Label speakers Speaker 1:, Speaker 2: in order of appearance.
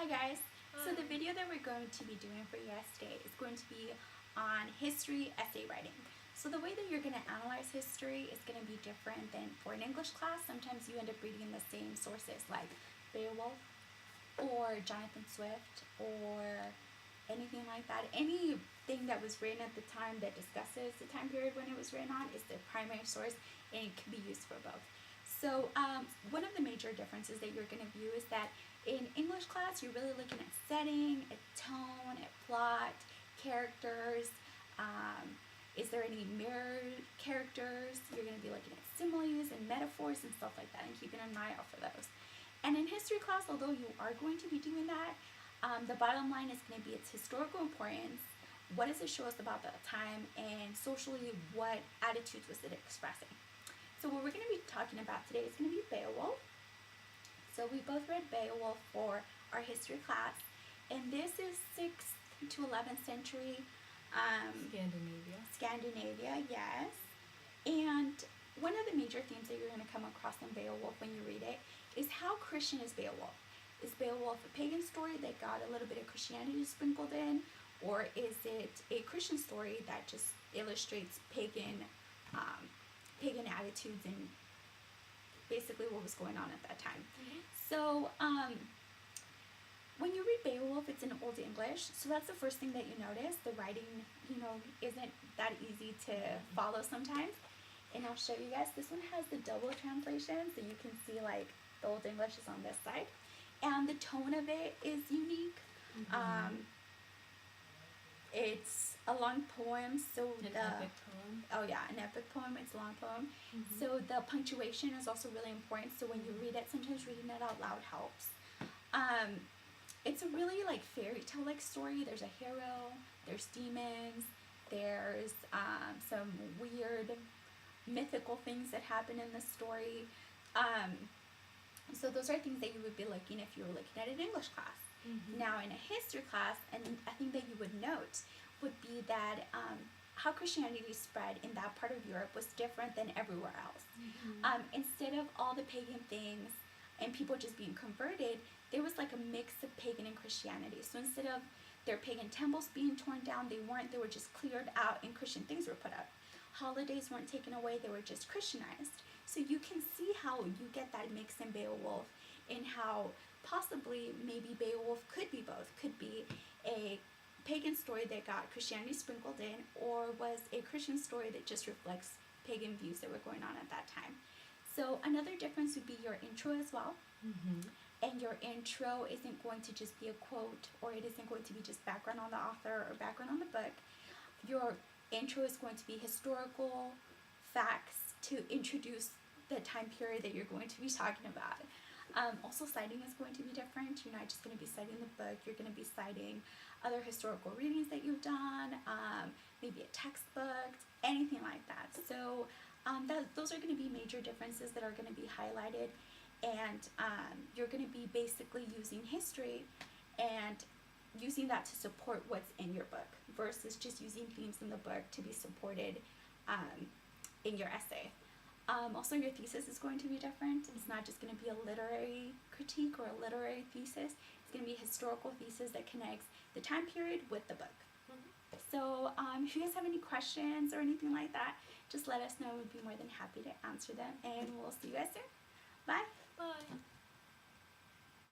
Speaker 1: Hi guys. So the
Speaker 2: Hi.
Speaker 1: video that we're going to be doing for you guys today is going to be on history essay writing. So the way that you're going to analyze history is going to be different than for an English class. Sometimes you end up reading the same sources like Beowulf or Jonathan Swift or anything like that. Anything that was written at the time that discusses the time period when it was written on is the primary source, and it can be used for both. So one of the major differences that you're going to view is that in English class, you're really looking at setting, at tone, at plot, characters. Is there any mirrored characters? You're going to be looking at similes and metaphors and stuff like that and keeping an eye out for those. And in history class, although you are going to be doing that, the bottom line is going to be its historical importance, what does it show us about the time, and socially, what attitudes was it expressing. So what we're going to be talking about today is going to be Beowulf. So we both read Beowulf for our history class, and this is 6th to 11th century Scandinavia, yes. And one of the major themes that you're going to come across in Beowulf when you read it is how Christian is Beowulf. Is Beowulf a pagan story that got a little bit of Christianity sprinkled in, or is it a Christian story that just illustrates pagan attitudes and basically what was going on at that time? So when you read Beowulf, it's in Old English, so that's the first thing that you notice. The writing, isn't that easy to follow sometimes. And I'll show you guys. This one has the double translation, so you can see like the Old English is on this side, and the tone of it is unique. It's a long poem, so
Speaker 2: an epic poem.
Speaker 1: Oh yeah, an epic poem. It's a long poem. So the punctuation is also really important. So when you read it, sometimes reading it out loud helps. It's a really like fairy tale like story. There's a hero. There's demons. There's some weird mythical things that happen in the story. So those are things that you would be looking if you were looking at an English class. Now in a history class, and a thing that you would note would be that how Christianity spread in that part of Europe was different than everywhere else. Instead of all the pagan things and people just being converted, there was like a mix of pagan and Christianity. So instead of their pagan temples being torn down, they were just cleared out and Christian things were put up. Holidays weren't taken away, they were just Christianized. So you can see how you get that mix in Beowulf, and how possibly maybe Beowulf could be both. Could be a pagan story that got Christianity sprinkled in, or was a Christian story that just reflects pagan views that were going on at that time. So another difference would be your intro as well. And your intro isn't going to just be a quote, or it isn't going to be just background on the author or background on the book. Your intro is going to be historical facts to introduce the time period that you're going to be talking about. Also, citing is going to be different. You're not just going to be citing the book. You're going to be citing other historical readings that you've done, maybe a textbook, anything like that. So those are going to be major differences that are going to be highlighted, and you're going to be basically using history and using that to support what's in your book versus just using themes in the book to be supported in your essay. Also, your thesis is going to be different. It's not just going to be a literary critique or a literary thesis. It's going to be a historical thesis that connects the time period with the book. So if you guys have any questions or anything like that, just let us know. We'd be more than happy to answer them, and we'll see you guys soon. Bye.
Speaker 2: Bye.